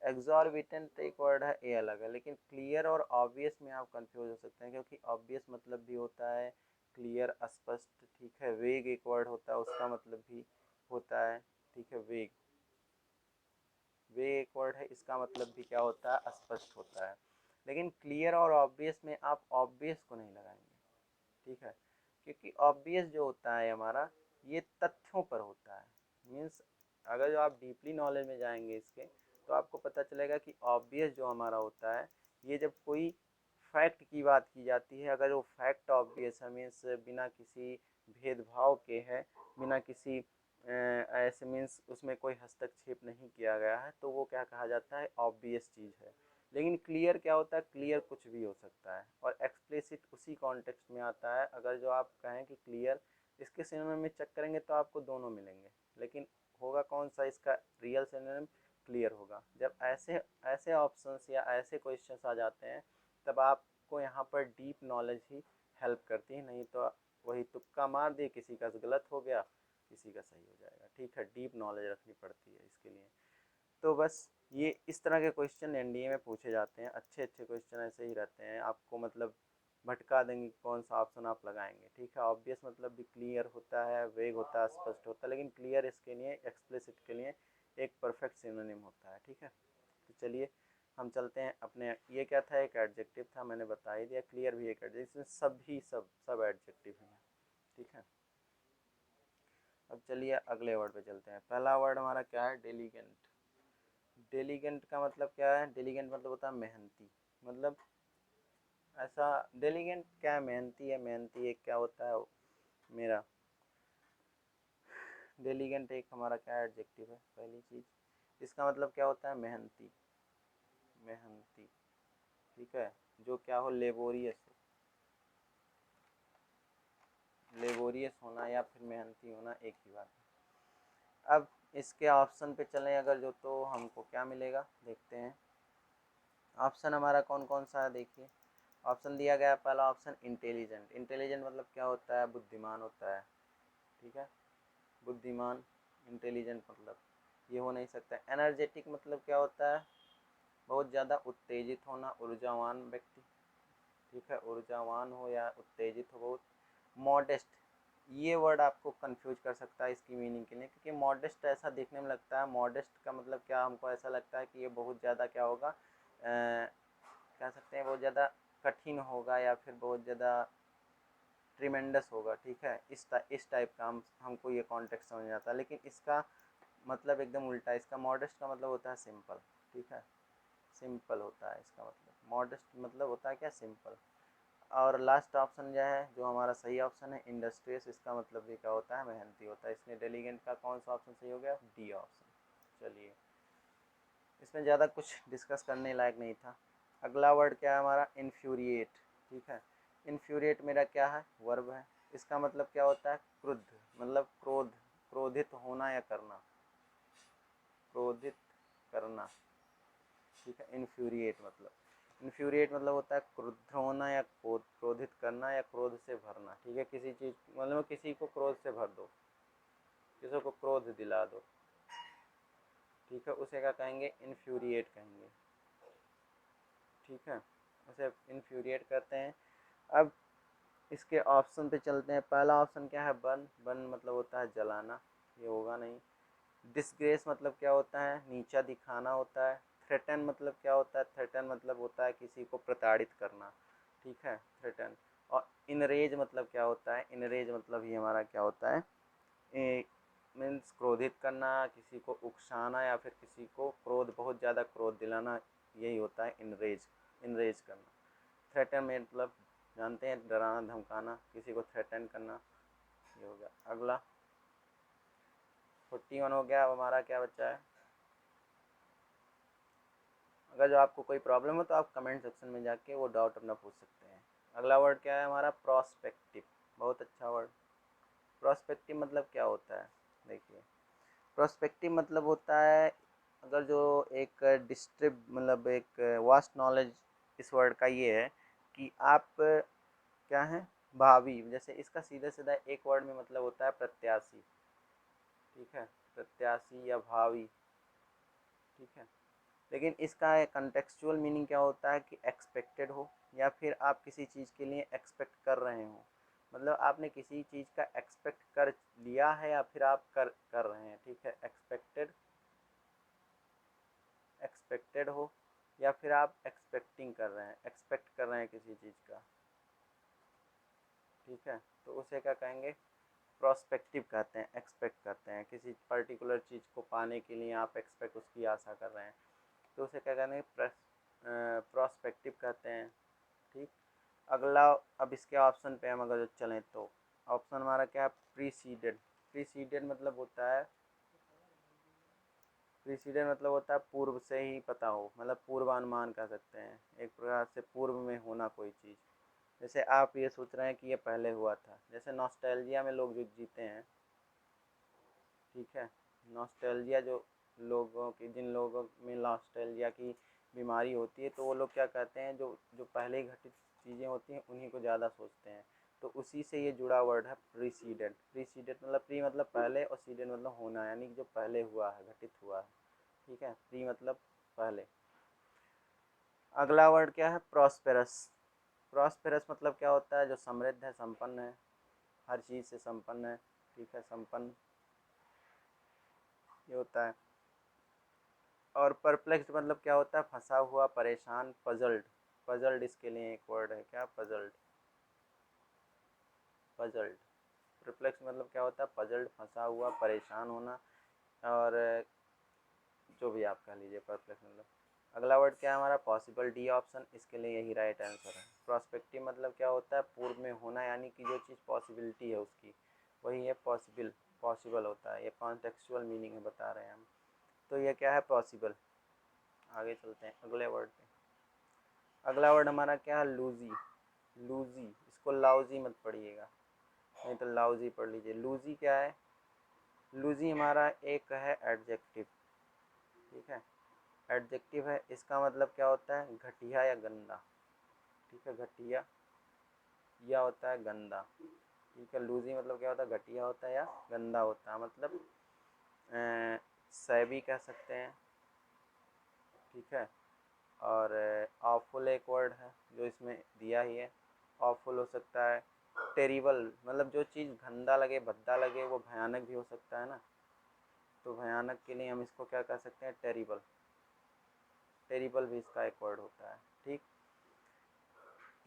एग्जॉर्बिटेंट एक वर्ड है, ये अलग है। लेकिन क्लियर और ऑब्वियस में आप कंफ्यूज हो सकते हैं, क्योंकि ऑब्वियस मतलब भी होता है क्लियर, स्पष्ट, ठीक है। वेग एक वर्ड होता है, उसका मतलब भी होता है, ठीक है। वेग, वेग एक वर्ड है, इसका मतलब भी क्या होता है, अस्पष्ट होता है। लेकिन क्लियर और ऑब्वियस में आप ऑब्वियस को नहीं लगाएंगे, ठीक है, क्योंकि ऑब्वियस जो होता है हमारा ये तथ्यों पर होता है। मीन्स अगर जो आप डीपली नॉलेज में जाएंगे इसके, तो आपको पता चलेगा कि ऑब्वियस जो हमारा होता है, ये जब कोई फैक्ट की बात की जाती है, अगर वो फैक्ट ऑब्वियस है, मीन्स बिना किसी भेदभाव के है, बिना किसी ऐसे मीन्स उसमें कोई हस्तक्षेप नहीं किया गया है, तो वो क्या कहा जाता है, ऑब्वियस चीज़ है। लेकिन क्लियर क्या होता है, क्लियर कुछ भी हो सकता है, और एक्सप्लिसिट उसी कॉन्टेक्स्ट में आता है। अगर जो आप कहें कि क्लियर, इसके सिनोनिम में चेक करेंगे तो आपको दोनों मिलेंगे, लेकिन होगा कौन सा इसका रियल सिनोनिम, क्लियर होगा। जब ऐसे ऐसे ऑप्शंस या ऐसे क्वेश्चंस आ जाते हैं, तब आपको यहाँ पर डीप नॉलेज ही हेल्प करती है, नहीं तो वही तुक्का मार दिए, किसी का गलत हो गया, किसी का सही हो जाएगा, ठीक है। डीप नॉलेज रखनी पड़ती है इसके लिए। तो बस ये इस तरह के क्वेश्चन एनडीए में पूछे जाते हैं, अच्छे अच्छे क्वेश्चन ऐसे ही रहते हैं, आपको मतलब भटका देंगे कौन सा ऑप्शन आप लगाएंगे, ठीक है। ऑब्वियस मतलब भी क्लियर होता है, वेग होता है, स्पष्ट होता है, लेकिन क्लियर इसके लिए, एक्सप्लिसिट के लिए एक परफेक्ट सिनोनिम होता है, ठीक है। तो चलिए हम चलते हैं अपने, ये क्या था, एक एडजेक्टिव था, मैंने बता ही दिया। क्लियर भी एक एडजेक्टिव, इसमें सभी सब एडजेक्टिव हैं, ठीक है। अब चलिए अगले वर्ड पे चलते हैं। पहला वर्ड हमारा क्या है, डेलीगेंट। डेलीगेंट का मतलब क्या है, डेलीगेंट मतलब होता है मेहनती, मतलब ऐसा, डेलीगेंट क्या है, मेहनती है। मेहनती एक क्या होता है मेरा, डेलीगेंट एक हमारा क्या एडजेक्टिव है, पहली चीज़ इसका मतलब क्या होता है, मेहनती, मेहनती, ठीक है। जो क्या हो, लेबोरियस हो, लेबोरियस होना या फिर मेहनती होना, एक ही बात है। अब इसके ऑप्शन पे चलें अगर जो, तो हमको क्या मिलेगा, देखते हैं। ऑप्शन हमारा कौन कौन सा है, देखिए। ऑप्शन दिया गया है, पहला ऑप्शन इंटेलिजेंट। इंटेलिजेंट मतलब क्या होता है, बुद्धिमान होता है, ठीक है, बुद्धिमान। इंटेलिजेंट मतलब ये हो नहीं सकता। एनर्जेटिक मतलब क्या होता है, बहुत ज़्यादा उत्तेजित होना, ऊर्जावान व्यक्ति, ठीक है, ऊर्जावान हो या उत्तेजित हो बहुत। मॉडेस्ट, ये वर्ड आपको कंफ्यूज कर सकता है इसकी मीनिंग के लिए, क्योंकि मॉडेस्ट ऐसा देखने में लगता है, मॉडेस्ट का मतलब क्या, हमको ऐसा लगता है कि ये बहुत ज़्यादा क्या होगा, कह सकते हैं बहुत ज़्यादा कठिन होगा, या फिर बहुत ज़्यादा ट्रिमेंडस होगा, ठीक है। इस टाइप का हमको ये कॉन्टेक्स्ट समझ आता है। लेकिन इसका मतलब एकदम उल्टा है, इसका मॉडेस्ट का मतलब होता है सिंपल, ठीक है, सिंपल होता है इसका मतलब। मॉडेस्ट मतलब होता है क्या, सिंपल। और लास्ट ऑप्शन जो है, जो हमारा सही ऑप्शन है, इंडस्ट्रियस, इसका मतलब भी क्या होता है, मेहनती होता है। इसमें डेलीगेंट का कौन सा ऑप्शन सही हो गया, डी ऑप्शन। चलिए इसमें ज़्यादा कुछ डिस्कस करने लायक नहीं था। अगला वर्ड क्या है हमारा, इन्फ्यूरिएट, ठीक है। इन्फ्यूरिएट मेरा क्या है, वर्ब है। इसका मतलब क्या होता है, क्रुद्ध, मतलब क्रोध, क्रोधित होना या करना, क्रोधित करना, ठीक है। इन्फ्यूरिएट मतलब होता है क्रुद्ध होना या क्रोधित करना या क्रोध से भरना, ठीक है। किसी चीज़ मतलब किसी को क्रोध से भर दो, किसी को क्रोध दिला दो, ठीक है, उसे क्या कहेंगे, इन्फ्यूरिएट कहेंगे, ठीक है, उसे इन्फ्यूरिएट करते हैं। अब इसके ऑप्शन पे चलते हैं। पहला ऑप्शन क्या है, बर्न। बर्न मतलब होता है जलाना, ये होगा नहीं। डिसग्रेस मतलब क्या होता है, नीचा दिखाना होता है। थ्रेटन मतलब क्या होता है, थ्रेटन मतलब होता है किसी को प्रताड़ित करना, ठीक है, थ्रेटन। और इनरेज मतलब क्या होता है, इनरेज मतलब ही हमारा क्या होता है, मीन्स क्रोधित करना, किसी को उकसाना या फिर किसी को क्रोध, बहुत ज़्यादा क्रोध दिलाना, यही होता है इनरेज, इनरेज करना। थ्रेटन मतलब जानते हैं, डराना धमकाना, किसी को थ्रेटन करना, ये हो गया। अगला 41 हो गया। अब हमारा क्या बचा है, अगर जो आपको कोई प्रॉब्लम हो तो आप कमेंट सेक्शन में जाके वो डाउट अपना पूछ सकते हैं। अगला वर्ड क्या है हमारा, प्रोस्पेक्टिव, बहुत अच्छा वर्ड। प्रोस्पेक्टिव मतलब क्या होता है, देखिए, प्रोस्पेक्टिव मतलब होता है, अगर जो एक मतलब एक वास्ट नॉलेज इस वर्ड का ये है कि आप क्या हैं, भावी, जैसे इसका सीधा सीधा एक वर्ड में मतलब होता है प्रत्याशी, ठीक है, प्रत्याशी या भावी, ठीक है। लेकिन इसका कंटेक्चुअल मीनिंग क्या होता है कि एक्सपेक्टेड हो, या फिर आप किसी चीज़ के लिए एक्सपेक्ट कर रहे हो, मतलब आपने किसी चीज़ का एक्सपेक्ट कर लिया है या फिर आप कर रहे हैं, ठीक है। एक्सपेक्टेड हो या फिर आप एक्सपेक्टिंग कर रहे हैं, एक्सपेक्ट कर रहे हैं किसी चीज़ का, ठीक है। तो उसे क्या कहेंगे, प्रोस्पेक्टिव कहते हैं, एक्सपेक्ट करते हैं किसी पर्टिकुलर चीज़ को पाने के लिए आप एक्सपेक्ट उसकी आशा कर रहे हैं, तो उसे क्या कहते हैं, प्रोस्पेक्टिव कहते हैं, ठीक। अगला, अब इसके ऑप्शन पे हम अगर चलें तो ऑप्शन हमारा क्या है, प्रीसीडेड। प्रीसीडेड मतलब होता है, प्रीसीडेड मतलब होता है पूर्व से ही पता हो, मतलब पूर्वानुमान कह सकते हैं, एक प्रकार से पूर्व में होना कोई चीज़। जैसे आप ये सोच रहे हैं कि ये पहले हुआ था, जैसे नॉस्टैल्जिया में लोग जो जीते हैं, ठीक है। नॉस्टैल्जिया जो लोगों की, जिन लोगों में नॉस्टैल्जिया की बीमारी होती है, तो वो लोग क्या कहते हैं, जो जो पहले घटित चीज़ें होती हैं उन्हीं को ज़्यादा सोचते हैं। तो उसी से ये जुड़ा वर्ड है प्रीसीडेड। प्रीसीडेड मतलब प्री मतलब पहले और सीडेड मतलब होना, यानी कि जो पहले हुआ है, घटित हुआ है, ठीक है। प्री मतलब पहले। अगला वर्ड क्या है, प्रॉस्पेरस। प्रॉस्पेरस मतलब क्या होता है, जो समृद्ध है, संपन्न है, हर चीज़ से संपन्न है, ठीक है, संपन्न ये होता है। और परप्लेक्स्ड मतलब क्या होता है, फंसा हुआ, परेशान, पजल्ड। पजल्ड इसके लिए एक वर्ड है, क्या, पजल्ड। पजल्ड। परप्लेक्स मतलब क्या होता है, पजल्ड, फंसा हुआ, परेशान होना, और जो भी आप कह लीजिए परप्लेक्स मतलब। अगला वर्ड क्या है हमारा, पॉसिबल, डी ऑप्शन, इसके लिए यही राइट आंसर है। प्रोस्पेक्टिव मतलब क्या होता है, पूर्व में होना, यानी कि जो चीज़ पॉसिबिलिटी है उसकी, वही है पॉसिबल। पॉसिबल होता है, ये कॉन्टेक्चुअल मीनिंग है, बता रहे हैं हम। तो ये क्या है, पॉसिबल। आगे चलते हैं अगले वर्ड पे। अगला वर्ड हमारा क्या है, लूजी। लूजी, इसको लाउजी मत पढ़िएगा, नहीं तो लाउजी पढ़ लीजिए। लूजी क्या है, लूजी हमारा एक है एडजेक्टिव, ठीक है। एडजेक्टिव है, इसका मतलब क्या होता है, घटिया या गंदा, ठीक है। घटिया या होता है गंदा, ठीक है। लूजी मतलब क्या होता है, घटिया होता है या गंदा होता है, मतलब सैबी कह सकते हैं, ठीक है। और ऑफुल एक वर्ड है जो इसमें दिया ही है, ऑफुल हो सकता है। टेरिबल मतलब जो चीज़ गंदा लगे, भद्दा लगे, वो भयानक भी हो सकता है ना, तो भयानक के लिए हम इसको क्या कह सकते हैं, टेरिबल। टेरिबल भी इसका एक वर्ड होता है, ठीक।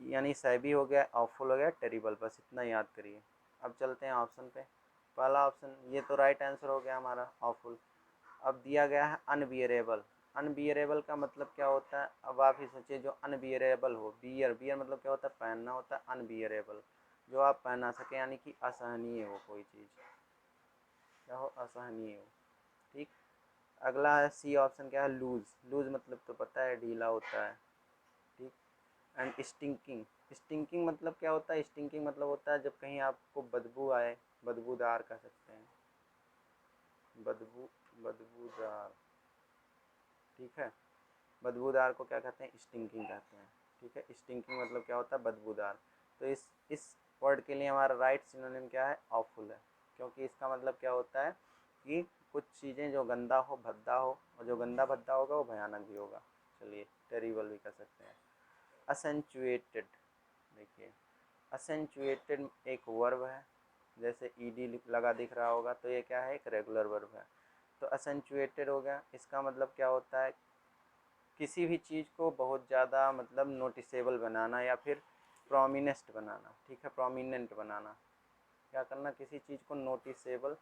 यानी सैबी हो गया, ऑफुल हो गया, टेरिबल, बस इतना याद करिए। अब चलते हैं ऑप्शन पे। पहला ऑप्शन ये तो राइट आंसर हो गया हमारा, ऑफुल। अब दिया गया है अनबियरेबल। अनबियरेबल का मतलब क्या होता है, अब आप ही सोचिए, जो अनबियरेबल हो, बियर, बियर मतलब क्या होता है, पहनना होता है, अनबियरेबल जो आप पहना सके, यानी कि असहनीय हो कोई चीज़, क्या हो, असहनीय हो, ठीक। अगला है सी ऑप्शन, क्या है, लूज। लूज मतलब तो पता है, ढीला होता है, ठीक। And stinking. स्टिंकिंग मतलब क्या होता है, स्टिंकिंग मतलब होता है जब कहीं आपको बदबू आए, बदबूदार कह सकते हैं, बदबू, बदबूदार, ठीक है। बदबूदार को क्या कहते हैं, स्टिंकिंग कहते हैं, ठीक है। स्टिंकिंग मतलब क्या होता है, बदबूदार। तो इस वर्ड के लिए हमारा राइट सिनोनिम क्या है, ऑफुल है, क्योंकि इसका मतलब क्या होता है कि कुछ चीज़ें जो गंदा हो, भद्दा हो, और जो गंदा भद्दा होगा वो भयानक भी होगा। चलिए, टेरिबल भी कर सकते हैं। असेंचुएटेड, देखिए, असेंचुएटेड एक वर्ब है, जैसे ईडी लगा दिख रहा होगा, तो ये क्या है, एक रेगुलर वर्ब है। तो असेंचुएटेड हो गया, इसका मतलब क्या होता है, किसी भी चीज़ को बहुत ज़्यादा मतलब नोटिसेबल बनाना या फिर प्रोमिनेंट बनाना, ठीक है, प्रोमिनेंट बनाना। क्या करना, किसी चीज़ को नोटिसेबल,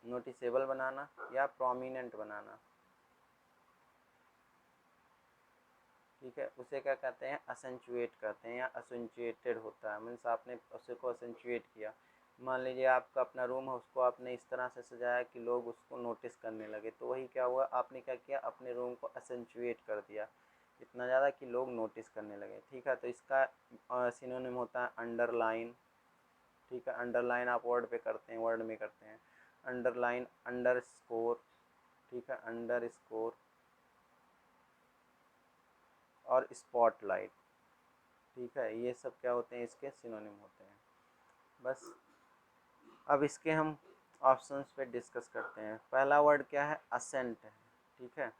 नोटिसेबल बनाना या प्रोमिनेंट बनाना, ठीक है, उसे क्या कहते हैं, असेंचुएट कहते हैं, या असेंचुएटेड होता है, मीन्स आपने उसे को असेंचुएट किया। मान लीजिए आपका अपना रूम है, उसको आपने इस तरह से सजाया कि लोग उसको नोटिस करने लगे, तो वही क्या हुआ, आपने क्या किया, अपने रूम को असेंचुएट कर दिया इतना ज़्यादा कि लोग नोटिस करने लगे, ठीक है। तो इसका सिनोनिम होता है अंडरलाइन, ठीक है। अंडरलाइन आप वर्ड पे करते हैं, वर्ड में करते हैं, अंडरलाइन, अंडर स्कोर, ठीक है, अंडर स्कोर, और स्पॉटलाइट, ठीक है। ये सब क्या होते हैं, इसके सिनोनिम होते हैं। बस अब इसके हम ऑप्शंस पे डिस्कस करते हैं। पहला वर्ड क्या है, असेंट है, ठीक है।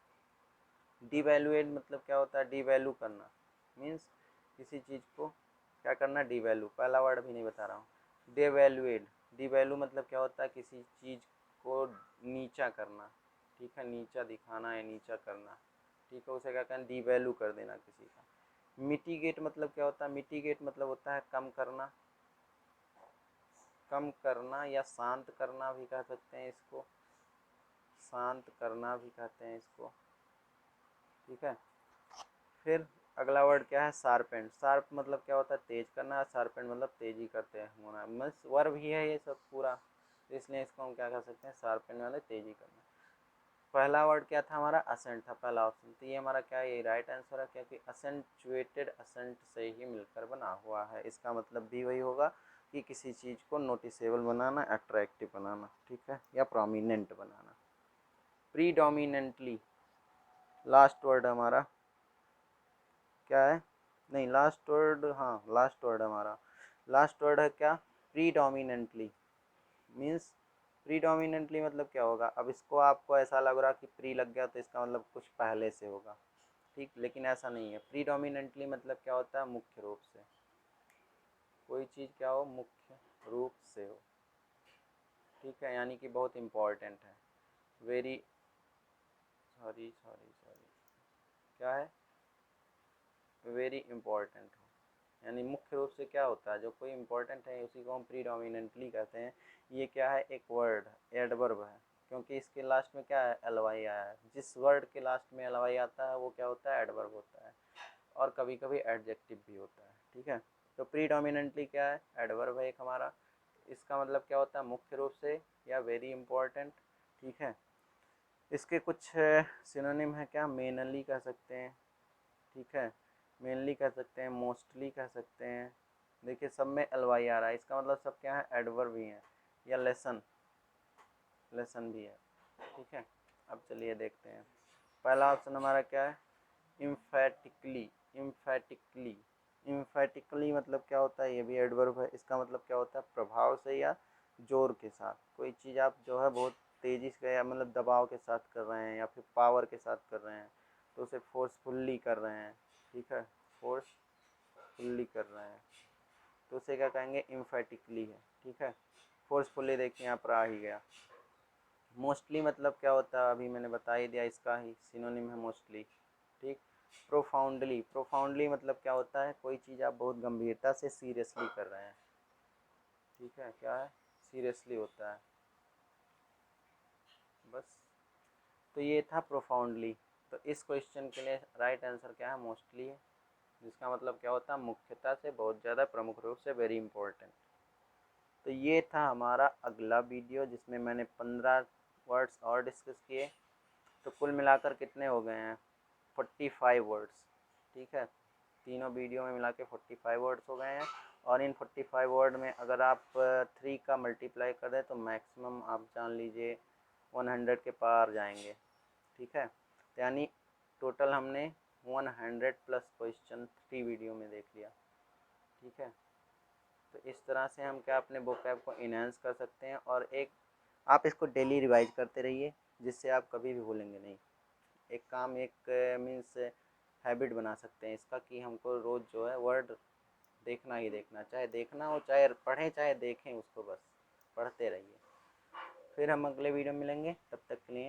डिवैल्यूएट मतलब क्या होता है, डिवैल्यू करना, मीन्स किसी चीज़ को क्या करना, डिवैल्यू, पहला वर्ड भी नहीं बता रहा हूँ, डिवैल्यूएड। डिवैल्यू मतलब क्या होता है, किसी चीज़ को नीचा करना, ठीक है, नीचा दिखाना या नीचा करना, ठीक है, उसे क्या कहना, डिवैल्यू कर देना किसी का। मिटिगेट मतलब क्या होता है, मिटिगेट मतलब होता है कम करना, कम करना या शांत करना भी कह सकते हैं इसको, शांत करना भी कहते हैं इसको, ठीक है। फिर अगला वर्ड क्या है, शार्पेंड। शार्प मतलब क्या होता है, तेज करना, शार्पेंड मतलब तेजी करते हैं होना, मीन्स वर्ब ही है ये सब पूरा, तो इसलिए इसको हम क्या कह सकते हैं, शार्पेंड मतलब तेजी करना। पहला वर्ड क्या था हमारा, असेंट था, पहला ऑप्शन, तो ये हमारा क्या है, ये राइट आंसर है, क्योंकि असेंचुएटेड असेंट से ही मिलकर बना हुआ है, इसका मतलब भी वही होगा कि किसी चीज़ को नोटिसेबल बनाना, अट्रैक्टिव बनाना, ठीक है, या प्रोमिनेंट बनाना। प्रीडोमिनेंटली लास्ट वर्ड हमारा क्या है, नहीं लास्ट वर्ड, हाँ लास्ट वर्ड हमारा, लास्ट वर्ड है क्या, प्रीडोमिनेंटली। मीन्स प्रीडोमिनेंटली मतलब क्या होगा, अब इसको आपको ऐसा लग रहा कि प्री लग गया तो इसका मतलब कुछ पहले से होगा, ठीक, लेकिन ऐसा नहीं है। प्रीडोमिनेंटली मतलब क्या होता है, मुख्य रूप से, कोई चीज़ क्या हो, मुख्य रूप से हो, ठीक है, यानी कि बहुत इम्पॉर्टेंट है, वेरी, सॉरी सॉरी सॉरी, क्या है, वेरी इम्पॉर्टेंट हो, यानी मुख्य रूप से क्या होता है, जो कोई इम्पोर्टेंट है उसी को हम प्रीडोमिनेंटली कहते हैं। ये क्या है, एक वर्ड एडवर्ब है, क्योंकि इसके लास्ट में क्या है, एलवाई आया है, जिस वर्ड के लास्ट में एलवाई आता है वो क्या होता है, एडवर्ब होता है, और कभी कभी एडजेक्टिव भी होता है, ठीक है। तो प्रीडोमिनेंटली क्या है, एडवर्ब है एक हमारा, इसका मतलब क्या होता है, मुख्य रूप से या वेरी इंपॉर्टेंट, ठीक है। इसके कुछ सिनोनिम है क्या, मेनली कह सकते हैं, ठीक है, मेनली कह सकते हैं, मोस्टली कह सकते हैं, देखिए सब में एल वाई आ रहा है, इसका मतलब सब क्या है, एडवर्ब भी हैं, या लेसन, लेसन भी है, ठीक है। अब चलिए देखते हैं, पहला ऑप्शन हमारा क्या है, इम्फेटिकली, इम्फेटिकली, इम्फेटिकली मतलब क्या होता है, ये भी एडवर्ब है, इसका मतलब क्या होता है, प्रभाव से या जोर के साथ, कोई चीज़ आप जो है बहुत तेज़ी से या मतलब दबाव के साथ कर रहे हैं या फिर पावर के साथ कर रहे हैं, तो उसे फोर्सफुल्ली कर रहे हैं, ठीक है, फोर्सफुल्ली कर रहे हैं, तो उसे क्या कहेंगे, इम्फेटिकली है, ठीक है। फोर्सफुल्ली देखिए यहाँ पर आ ही गया। मोस्टली मतलब क्या होता है, अभी मैंने बता ही दिया, इसका ही सिनोनिम है मोस्टली, ठीक। प्रोफाउंडली, प्रोफाउंडली मतलब क्या होता है, कोई चीज़ आप बहुत गंभीरता से सीरियसली कर रहे हैं, ठीक है, क्या है, सीरियसली होता है, बस। तो ये था प्रोफाउंडली, तो इस क्वेश्चन के लिए राइट आंसर क्या है, मोस्टली है, जिसका मतलब क्या होता है, मुख्यता से, बहुत ज़्यादा, प्रमुख रूप से, वेरी इंपॉर्टेंट। तो ये था हमारा अगला वीडियो, जिसमें मैंने 15 वर्ड्स और डिस्कस किए, तो कुल मिलाकर कितने हो गए हैं, 45 वर्ड्स, ठीक है, तीनों वीडियो में मिला के 45 वर्ड्स हो गए हैं। और इन 45 वर्ड में अगर आप 3 का मल्टीप्लाई कर दें तो मैक्सिमम आप जान लीजिए 100 के पार जाएंगे, ठीक है, तो यानी टोटल हमने 100 प्लस क्वेश्चन 3 वीडियो में देख लिया, ठीक है। तो इस तरह से हम क्या अपने वोकैब को इन्हेंस कर सकते हैं, और एक आप इसको डेली रिवाइज करते रहिए, जिससे आप कभी भी भूलेंगे नहीं। एक काम, एक मीन्स हैबिट बना सकते हैं इसका, कि हमको रोज़ जो है वर्ड देखना ही देखना, चाहे देखना हो चाहे पढ़ें चाहे देखें, उसको बस पढ़ते रहिए। फिर हम अगले वीडियो में मिलेंगे, तब तक के लिए